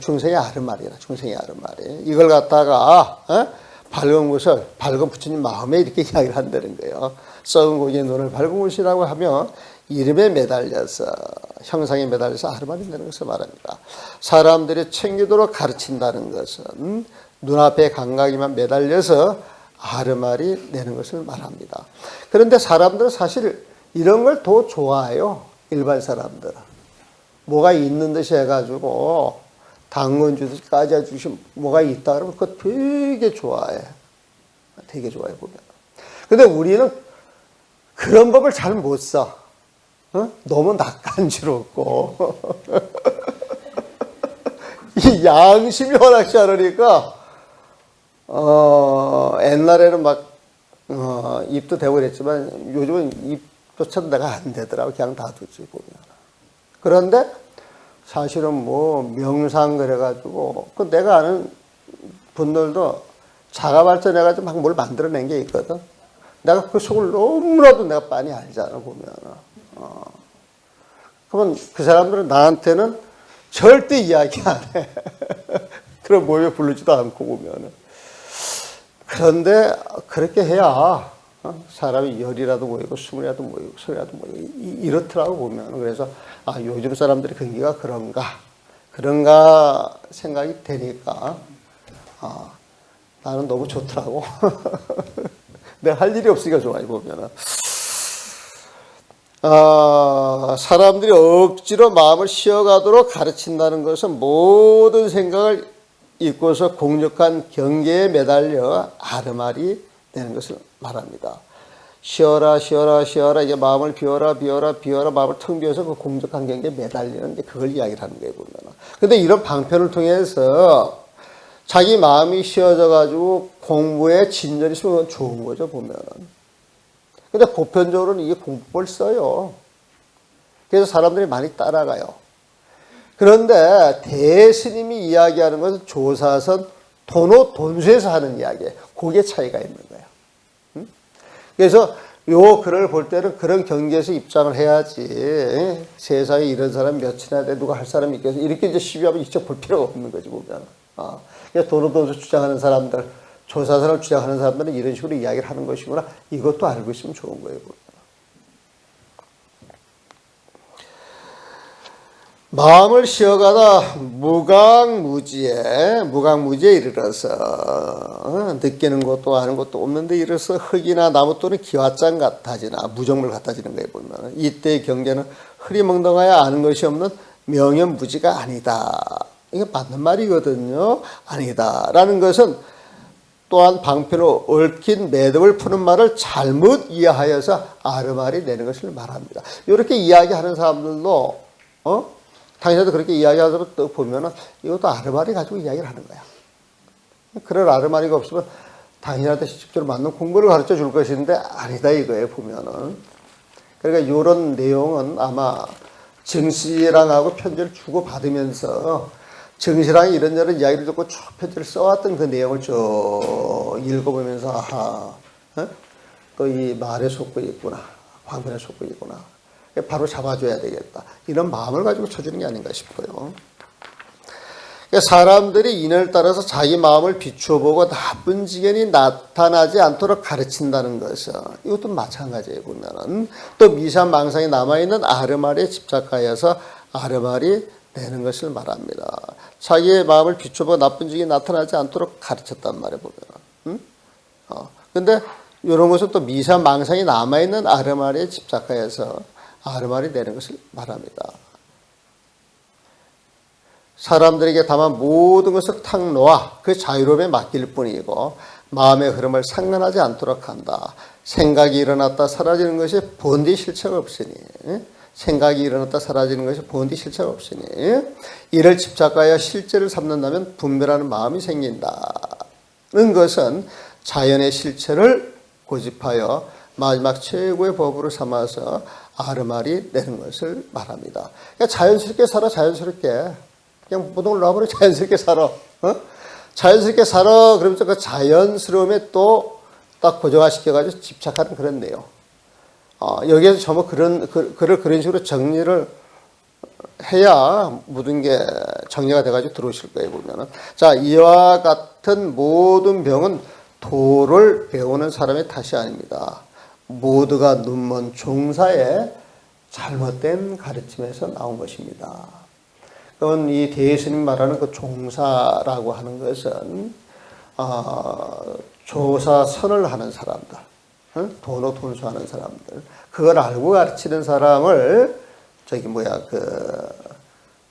중생의 아르마리라, 중생의 아르마리. 이걸 갖다가, 밝은 것을, 밝은 부처님 마음에 이렇게 이야기를 한다는 거예요. 썩은 고기의 눈을 밝은 것이라고 하며, 이름에 매달려서, 형상에 매달려서 아르마리 되는 것을 말합니다. 사람들이 챙기도록 가르친다는 것은, 눈앞에 감각에만 매달려서 아르마리 내는 것을 말합니다. 그런데 사람들은 사실 이런 걸 더 좋아해요. 일반 사람들은. 뭐가 있는 듯이 해가지고, 당근 주듯이 까자 주시 뭐가 있다 그러면 그거 되게 좋아해. 되게 좋아해, 보면. 근데 우리는 그런 법을 잘 못 써. 너무 낯간지럽고. 이 양심이 허락지 않으니까, 옛날에는 막, 입도 대고 그랬지만 요즘은 입조차도 내가 안 되더라고. 그냥 다 두지, 보면. 그런데 사실은 명상 그래가지고, 내가 아는 분들도 자가 발전해가지고 막 뭘 만들어낸 게 있거든. 내가 그 속을 너무나도 내가 빤히 알잖아, 보면. 그러면 그 사람들은 나한테는 절대 이야기 안 해. 그런 모임에 부르지도 않고, 보면은. 그런데 그렇게 해야 사람이 열이라도 모이고 숨이라도 모이고 소리라도 모이고 이렇더라고, 보면. 그래서 요즘 사람들이 근기가 그런가 생각이 되니까 나는 너무 좋더라고. 내가 할 일이 없으니까 좋아요, 보면은. 사람들이 억지로 마음을 쉬어가도록 가르친다는 것은 모든 생각을 잊고서 공적한 경계에 매달려 아르마리 되는 것을 말합니다. 쉬어라, 쉬어라, 쉬어라. 이제 마음을 비워라, 비워라, 비워라. 마음을 텅 비워서 그 공적한 경계에 매달리는 이제 그걸 이야기를 하는 거예요, 보면. 근데 이런 방편을 통해서 자기 마음이 쉬어져가지고 공부에 진전이 있으면 좋은 거죠, 보면. 근데 보편적으로는 이게 공법을 써요. 그래서 사람들이 많이 따라가요. 그런데 대스님이 이야기하는 것은 조사선, 돈수에서 하는 이야기예요. 그게 차이가 있는 거예요. 그래서 요 글을 볼 때는 그런 경계에서 입장을 해야지. 세상에 이런 사람이 몇이나 돼, 누가 할 사람이 있겠어. 이렇게 이제 시비하면 이쪽 볼 필요가 없는 거지, 보면. 도노도노 주장하는 사람들, 조사선을 주장하는 사람들은 이런 식으로 이야기를 하는 것이구나. 이것도 알고 있으면 좋은 거예요. 마음을 쉬어가다 무강무지에 이르러서 느끼는 것도 아는 것도 없는데 이르러서 흙이나 나무 또는 기와장 같아지나 무정물 같아지는 거에 보면 이때의 경계는 흐리멍덩하여 아는 것이 없는 명연무지가 아니다. 이게 맞는 말이거든요. 아니다. 라는 것은 또한 방편으로 얽힌 매듭을 푸는 말을 잘못 이해하여서 아르말이 내는 것을 말합니다. 이렇게 이야기하는 사람들도 당신도 그렇게 이야기하는 사람을 또 보면은 이것도 아르말이 가지고 이야기를 하는 거야. 그럴 아르말이가 없으면 당신한테 직접적으로 맞는 공부를 가르쳐 줄 것인데 아니다 이거예요 보면은. 그러니까 이런 내용은 아마 정씨랑하고 편지를 주고 받으면서 정씨랑 이런저런 이야기를 듣고 쭉 편지를 써왔던 그 내용을 쭉 읽어보면서 아하, 또 이 말에 속고 있구나, 방편에 속고 있구나. 바로 잡아줘야 되겠다. 이런 마음을 가지고 쳐주는 게 아닌가 싶어요. 사람들이 인을 따라서 자기 마음을 비추어보고 나쁜 지경이 나타나지 않도록 가르친다는 것은 이것도 마찬가지예요. 보면은 또 미산 망상이 남아있는 아르말에 집착하여서 아르말이 내는 것을 말합니다. 자기의 마음을 비추어보고 나쁜 지경이 나타나지 않도록 가르쳤단 말이에요. 보면. 근데 이런 것은 또 미산 망상이 남아있는 아르말에 집착하여서 아르말이 내는 것을 말합니다. 사람들에게 다만 모든 것을 탁 놓아 그 자유로움에 맡길 뿐이고 마음의 흐름을 상관하지 않도록 한다. 생각이 일어났다 사라지는 것이 본디 실체가 없으니 생각이 일어났다 사라지는 것이 본디 실체가 없으니 이를 집착하여 실제를 삼는다면 분별하는 마음이 생긴다는 것은 자연의 실체를 고집하여 마지막 최고의 법으로 삼아서 아르말이 내는 것을 말합니다. 그러니까 자연스럽게 살아, 자연스럽게. 그냥 무덤을 놔버려, 자연스럽게 살아. 자연스럽게 살아. 그러면서 그 자연스러움에 또 딱 고정화시켜가지고 집착하는 그런 내용. 여기에서 전부 그런 식으로 정리를 해야 모든 게 정리가 돼가지고 들어오실 거예요, 보면은. 자, 이와 같은 모든 병은 도를 배우는 사람의 탓이 아닙니다. 모두가 눈먼 종사의 잘못된 가르침에서 나온 것입니다. 그건 이 대예수님 말하는 그 종사라고 하는 것은 조사선을 하는 사람들, 도노돈수하는 사람들, 그걸 알고 가르치는 사람을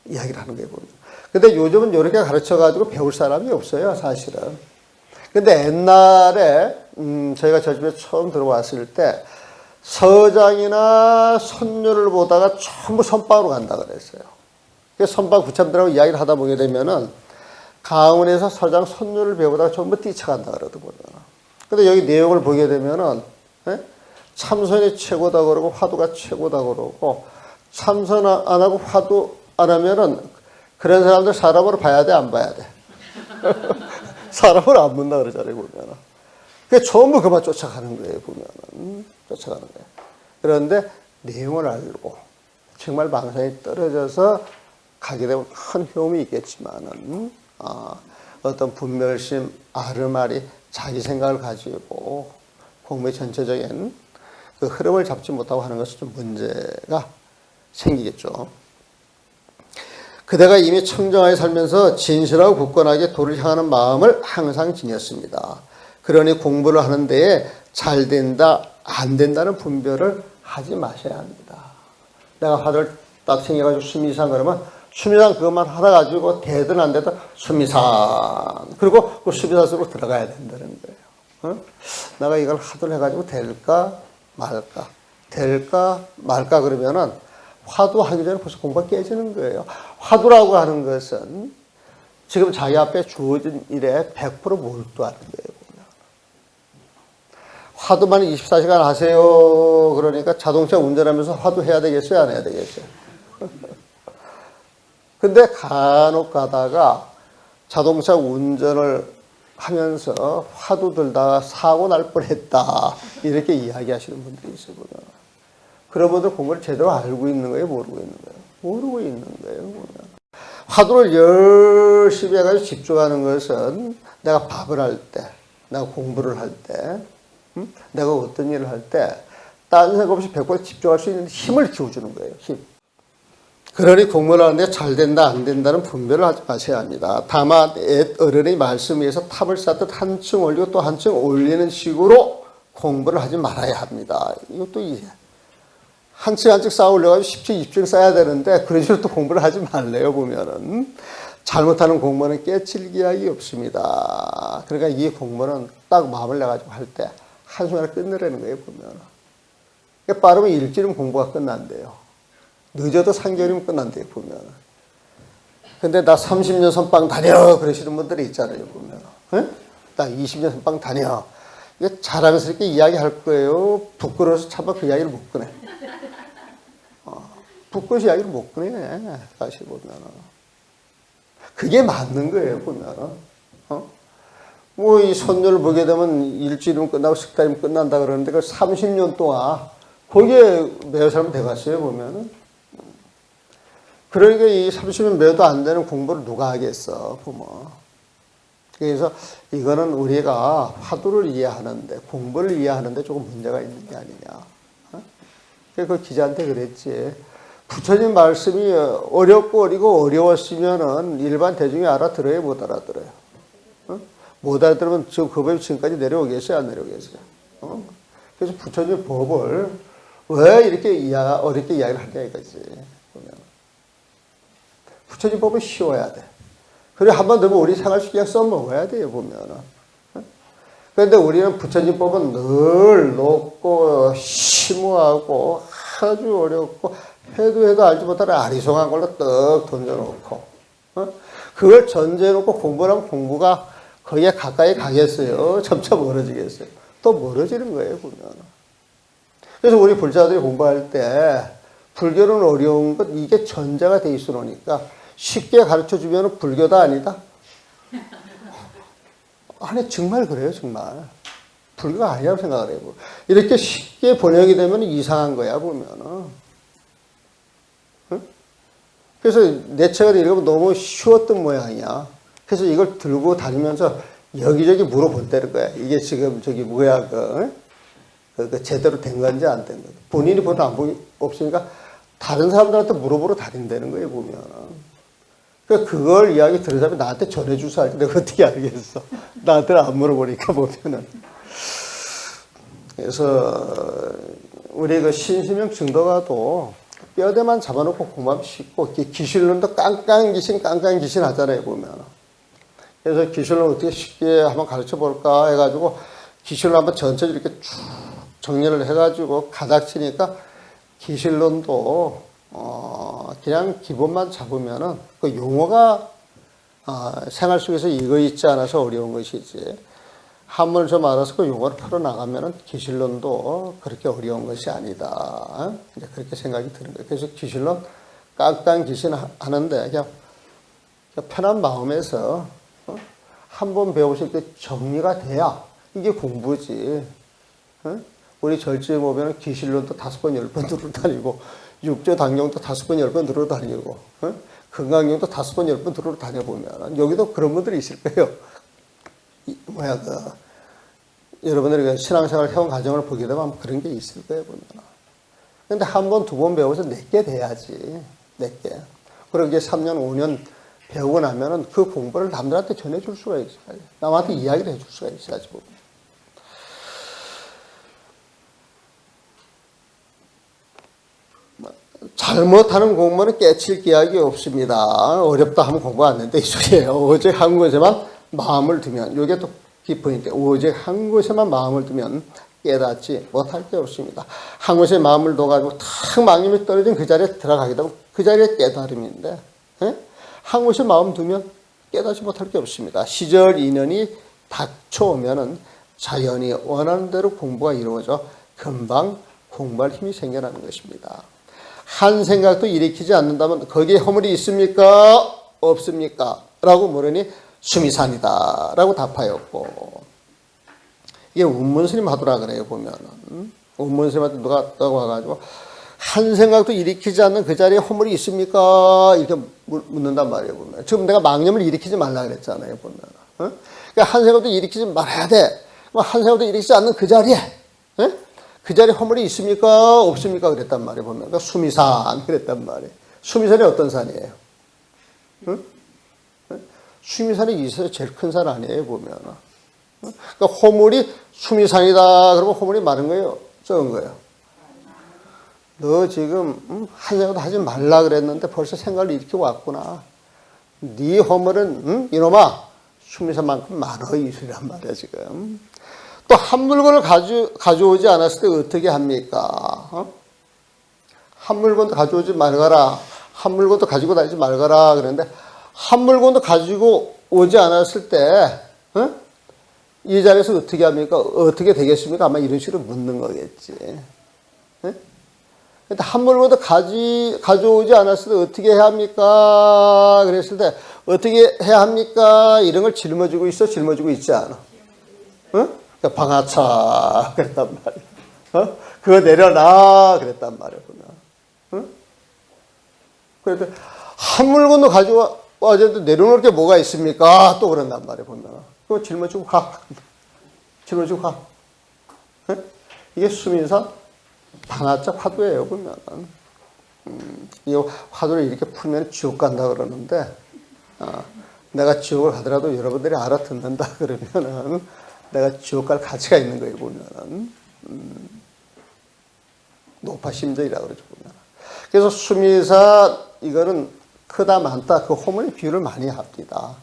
이야기를 하는 거예요. 근데 요즘은 이렇게 가르쳐가지고 배울 사람이 없어요, 사실은. 근데 옛날에 저희가 저 집에 처음 들어왔을 때 서장이나 선녀를 보다가 전부 선방으로 간다 그랬어요. 그래서 선방 부참들하고 이야기를 하다 보게 되면은 강원에서 서장 선녀를 배우다가 전부 뛰쳐간다 그러더군요. 근데 여기 내용을 보게 되면은 참선이 최고다 그러고 화두가 최고다 그러고 참선 안 하고 화두 안 하면은 그런 사람들 사람으로 봐야 돼, 안 봐야 돼? 사람을 안 본다 그러잖아요, 보면은. 그게 전부 그만 쫓아가는 거예요, 보면은. 쫓아가는 거예요. 그런데 내용을 알고 정말 망상이 떨어져서 가게 되면 큰 효험이 있겠지만은, 어떤 분별심, 아르말이 자기 생각을 가지고 공부의 전체적인 그 흐름을 잡지 못하고 하는 것은 좀 문제가 생기겠죠. 그대가 이미 청정하게 살면서 진실하고 굳건하게 도를 향하는 마음을 항상 지녔습니다. 그러니 공부를 하는 데에 잘 된다, 안 된다는 분별을 하지 마셔야 합니다. 내가 화를 딱 생겨가지고 수미산 그러면 수미산 그것만 하다 가지고 되든 안 되든 수미산. 그리고 그 수미산 속으로 들어가야 된다는 거예요. 내가 이걸 하도를 해가지고 될까 말까. 될까 말까 그러면은 화두하기 전에 벌써 공부가 깨지는 거예요. 화두라고 하는 것은 지금 자기 앞에 주어진 일에 100% 몰두하는 거예요. 화두만 24시간 하세요. 그러니까 자동차 운전하면서 화두해야 되겠어요? 안 해야 되겠어요? 근데 간혹 가다가 자동차 운전을 하면서 화두 들다가 사고 날 뻔했다. 이렇게 이야기하시는 분들이 있어요. 그런 분들 공부를 제대로 알고 있는 거예요? 모르고 있는 거예요? 모르고 있는 거예요. 화두를 열심히 해가지고 집중하는 것은 내가 밥을 할 때, 내가 공부를 할 때, 내가 어떤 일을 할 때, 딴 생각 없이 100% 집중할 수 있는 힘을 키워주는 거예요, 힘. 그러니 공부를 하는데 잘 된다, 안 된다는 분별을 하지 마셔야 합니다. 다만, 어른의 말씀 위에서 탑을 쌓듯 한층 올리고 또 한층 올리는 식으로 공부를 하지 말아야 합니다. 이것도 이제. 한층 한층 쌓아 올려가지고 10층, 20층 쌓아야 되는데 그런 식으로 또 공부를 하지 말래요, 보면은. 잘못하는 공부는 깨칠 기약이 없습니다. 그러니까 이 공부는 딱 마음을 내가지고 할 때 한순간에 끝내라는 거예요, 보면. 그러니까 빠르면 일주일이면 공부가 끝난대요. 늦어도 3개월이면 끝난대요, 보면. 근데 나 30년 선빵 다녀! 그러시는 분들이 있잖아요, 보면. 응? 나 20년 선빵 다녀. 이게 잘하면서 이렇게 이야기할 거예요. 부끄러워서 차마 그 이야기를 못 꺼내. 부끄러워서 이야기를 못 꺼내, 사실 보면은. 그게 맞는 거예요, 보면은. 뭐, 이 손녀를 보게 되면 일주일이면 끝나고 10달이면 끝난다 그러는데, 그 30년 동안 거기에 매여 살면 돼갔어요, 보면은. 그러니까 이 30년 매여도 안 되는 공부를 누가 하겠어, 보면. 그래서 이거는 우리가 화두를 이해하는데, 공부를 이해하는데 조금 문제가 있는 게 아니냐. 그래서 그 기자한테 그랬지. 부처님 말씀이 어렵고 어리고 어려웠으면은 일반 대중이 알아들어요, 못 알아들어요? 못 알아들으면 그 법이 지금까지 내려오겠어요, 안 내려오겠어요? 그래서 부처님 법을 왜 이렇게 어렵게 이야기를 하냐 이거지. 보면. 부처님 법은 쉬워야 돼. 그리고 한 번 더면 우리 생활식 그냥 써먹어야 돼요, 보면은. 그런데 우리는 부처님 법은 늘 높고 심오하고 아주 어렵고 해도 알지 못하는 아리송한 걸로 떡 던져놓고 그걸 전제해놓고 공부를 하면 공부가 거기에 가까이 가겠어요? 점차 멀어지겠어요? 또 멀어지는 거예요, 보면. 그래서 우리 불자들이 공부할 때 불교는 어려운 것 이게 전제가 돼 있어 놓으니까 쉽게 가르쳐주면 불교다 아니다? 아니 정말 그래요, 정말. 불교가 아니라고 생각을 해요. 이렇게 쉽게 번역이 되면 이상한 거야, 보면은. 그래서 내 책을 읽으면 너무 쉬웠던 모양이야. 그래서 이걸 들고 다니면서 여기저기 물어본다는 거야. 이게 지금 저기 뭐야, 그 제대로 된 건지 안 된 건지. 본인이 보다 안 보기 없으니까 다른 사람들한테 물어보러 다닌다는 거예요, 보면. 그러니까 그걸 이야기 들으자면 나한테 전해주서 할지 내가 어떻게 알겠어. 나한테는 안 물어보니까 보면은. 그래서 우리 그 신심영 증도가도 뼈대만 잡아놓고 공부하면 쉽고 기술론도 깡깡기신 하잖아요, 보면. 그래서 기술론 어떻게 쉽게 한번 가르쳐 볼까 해가지고 기술론 한번 전체적으로 이렇게 쭉 정리를 해가지고 가닥 치니까 기술론도 그냥 기본만 잡으면은 그 용어가 생활 속에서 이거 있지 않아서 어려운 것이지. 한문을 좀 알아서 그 용어를 풀어나가면은 기술론도 그렇게 어려운 것이 아니다. 이제 그렇게 생각이 드는 거예요. 그래서 기술론 깡깡 기신 하는데 그냥 편한 마음에서 한번 배우실 때 정리가 돼야 이게 공부지. 우리 절지에 보면은 기술론도 5번, 10번 들어 다니고 육조 당경도 5번, 10번 들어 다니고 건강경도 5번, 10번 들어 다녀보면 여기도 그런 분들이 있을 거예요. 여러분들이 신앙생활 해온 과정을 보게 되면 그런 게 있을 거예요, 보면. 근데 한 번, 2번 배워서 내게 돼야지. 내게. 그리고 이게 3년, 5년 배우고 나면은 그 공부를 남들한테 전해줄 수가 있어요. 남한테 이야기를 해줄 수가 있어야지, 보면. 잘못하는 공부는 깨칠 기약이 없습니다. 어렵다 하면 공부 안 된다, 이 소리예요. 오직 한 곳에만 마음을 두면, 이게 또 포인트. 오직 한 곳에만 마음을 두면 깨닫지 못할 게 없습니다. 한 곳에 마음을 둬가지고 탁 망님이 떨어진 그 자리에 들어가게 되면 그 자리에 깨달음인데, 한 곳에 마음 두면 깨닫지 못할 게 없습니다. 시절 인연이 닥쳐오면은 자연히 원하는 대로 공부가 이루어져 금방 공부할 힘이 생겨나는 것입니다. 한 생각도 일으키지 않는다면 거기에 허물이 있습니까? 없습니까? 라고 물으니 수미산이다 라고 답하였고, 이게 운문스님 하더라 그래요, 보면은. 운문스님한테 누가 왔다고 와가지고 한 생각도 일으키지 않는 그 자리에 허물이 있습니까? 이렇게 묻는단 말이에요, 보면. 지금 내가 망념을 일으키지 말라 그랬잖아요, 보면. 어? 그러니까 한 생각도 일으키지 말아야 돼. 한 생각도 일으키지 않는 그 자리에, 어? 그 자리에 허물이 있습니까? 없습니까? 그랬단 말이에요, 보면. 그러니까 수미산 그랬단 말이에요. 수미산이 어떤 산이에요? 어? 수미산이 이세에 제일 큰 산 아니에요, 보면. 그러니까 허물이 수미산이다. 그러면 허물이 많은 거예요? 적은 거예요? 너 지금 한 생각도 하지 말라 그랬는데 벌써 생각을 일으켜 왔구나. 네 허물은 이놈아 수미산만큼 많아 이 소리란 말이야 지금. 또 한 물건을 가져오지 않았을 때 어떻게 합니까? 한 물건도 가져오지 말거라. 한 물건도 가지고 다니지 말거라 그랬는데 한 물건도 가지고 오지 않았을 때 이 자리에서 어떻게 합니까? 어떻게 되겠습니까? 아마 이런 식으로 묻는 거겠지. 한 물건도 가져오지 않았을 때 어떻게 해야 합니까? 그랬을 때 어떻게 해야 합니까? 이런 걸 짊어지고 있어? 짊어지고 있지 않아? 응? 그러니까 방아차 그랬단 말이야. 그거 내려놔 그랬단 말이야. 응? 그래도 한 물건도 가져와도 내려놓을 게 뭐가 있습니까? 또 그런단 말이야. 보면. 그거 짊어지고 가. 짊어지고 가. 응? 이게 수민산 방아짝 화두예요, 보면. 이 화두를 이렇게 풀면 지옥 간다 그러는데, 내가 지옥을 가더라도 여러분들이 알아듣는다 그러면은, 내가 지옥 갈 가치가 있는 거예요, 보면은. 노파 심정이라고 그러죠, 보면. 그래서 수미사, 이거는 크다, 많다, 그 허물의 비유를 많이 합니다.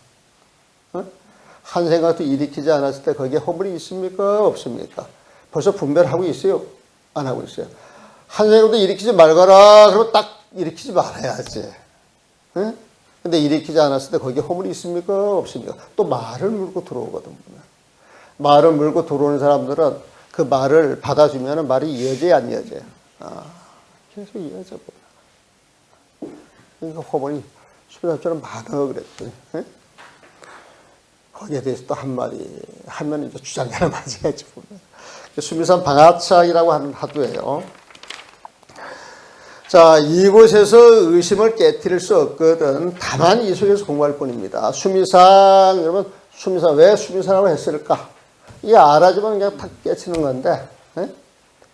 한 생각도 일으키지 않았을 때 거기에 허물이 있습니까? 없습니까? 벌써 분별하고 있어요? 안 하고 있어요? 한 생각도 일으키지 말거라. 그러면 딱 일으키지 말아야지. 근데 일으키지 않았을 때 거기에 허물이 있습니까? 없습니까? 또 말을 물고 들어오거든. 말을 물고 들어오는 사람들은 그 말을 받아주면 말이 이어져요, 안 이어져요? 계속 이어져 보여. 그러니까 허물이 수비사처럼 많아 그랬더니. 거기에 대해서 또 한마디 하면 이제 주장자를 맞아야지 보면. 수미산 방아착이라고 하는 화두예요. 자, 이곳에서 의심을 깨트릴 수 없거든. 다만 이 속에서 공부할 뿐입니다. 수미산, 여러분, 수미산, 왜 수미산이라고 했을까? 이게 알아주면 그냥 탁 깨치는 건데,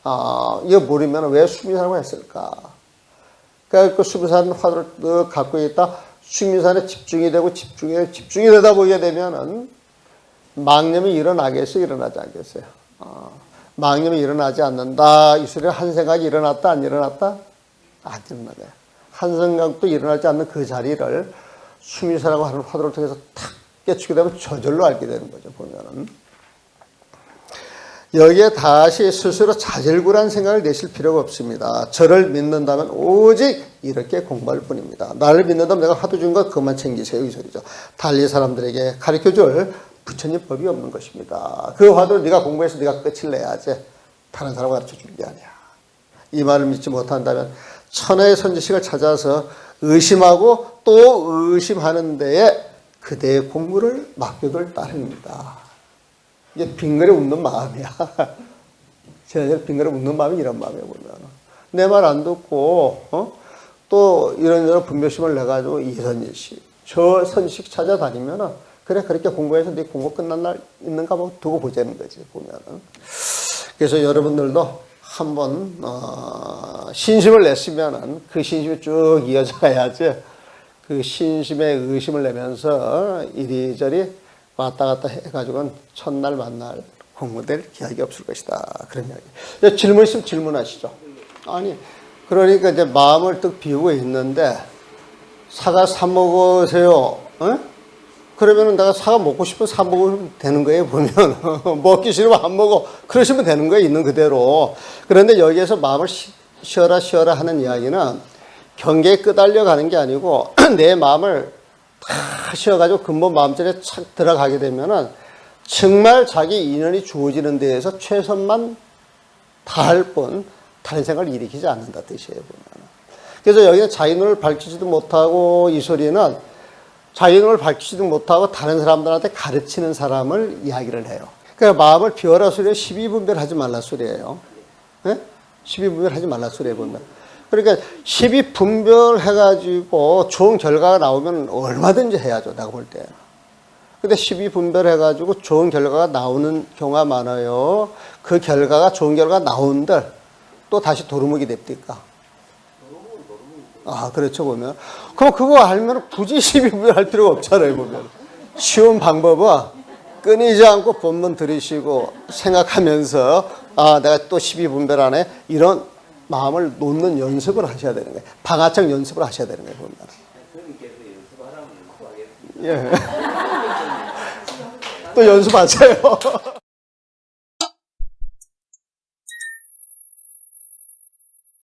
이거 모르면 왜 수미산이라고 했을까? 그러니까 그 수미산 화두를 갖고 있다. 수미산에 집중이 되고 집중이 되다 보게 되면은 망념이 일어나겠어요? 일어나지 않겠어요? 망념이 일어나지 않는다. 이 소리는 한 생각이 일어났다, 안 일어났다? 안 일어나요. 한 생각도 일어나지 않는 그 자리를 수미사라고 하는 화두를 통해서 탁 깨치게 되면 저절로 알게 되는 거죠, 보면은. 여기에 다시 스스로 자질구레한 생각을 내실 필요가 없습니다. 저를 믿는다면 오직 이렇게 공부할 뿐입니다. 나를 믿는다면 내가 화두 준 것 그것만 챙기세요, 이 소리죠. 달리 사람들에게 가르쳐줄 부처님 법이 없는 것입니다. 그 화두를 네가 공부해서 네가 끝을 내야지 다른 사람 가르쳐 주는 게 아니야. 이 말을 믿지 못한다면 천하의 선지식을 찾아서 의심하고 또 의심하는 데에 그대의 공부를 맡겨둘 따름입니다. 이게 빙그레 웃는 마음이야. 제가 빙그레 웃는 마음이 이런 마음이야, 보면. 내 말 안 듣고, 또 이런저런 분별심을 내가지고 이선일식, 저 선식 찾아다니면은, 그래, 그렇게 공부해서 네 공부 끝난 날 있는가 한번 두고 보자는 거지, 보면은. 그래서 여러분들도 한번, 신심을 냈으면은 그 신심이 쭉 이어져 가야지 그 신심에 의심을 내면서 이리저리 왔다 갔다 해가지고는 첫날 만날 공부될 기약이 없을 것이다. 그런 이야기. 질문 있으면 질문하시죠. 아니, 그러니까 이제 마음을 뚝 비우고 있는데, 사과 사 먹으세요. 그러면은 내가 사과 먹고 싶으면 사 먹으면 되는 거예요, 보면. 먹기 싫으면 안 먹어. 그러시면 되는 거예요, 있는 그대로. 그런데 여기에서 마음을 쉬어라 하는 이야기는 경계에 끄달려 가는 게 아니고, 내 마음을 다 쉬어가지고 근본 마음자리에 착 들어가게 되면은 정말 자기 인연이 주어지는 데에서 최선만 다할 뿐 다른 생각을 일으키지 않는다 뜻이에요, 보면. 그래서 여기는 자기 눈을 밝히지도 못하고 이 소리는 자기 눈을 밝히지도 못하고 다른 사람들한테 가르치는 사람을 이야기를 해요. 그러니까 마음을 비워라 소리에 12분별하지 말라 소리예요. 네? 12분별하지 말라 소리에 보면. 그러니까 12분별 해가지고 좋은 결과가 나오면 얼마든지 해야죠. 내가 볼 때. 근데 12분별 해가지고 좋은 결과가 나오는 경우가 많아요. 그 결과가 좋은 결과가 나온들 또 다시 도루묵이 됩니까? 아, 그렇죠, 보면. 그럼 그거 알면 굳이 12분별 할 필요가 없잖아요, 보면. 쉬운 방법은 끊이지 않고 본문 들으시고 생각하면서 아, 내가 또 12분별 안에 이런 마음을 놓는 연습을 하셔야 되는 거예요. 방아착 연습을 하셔야 되는 거예요, 보면. 예. 또 연습하세요.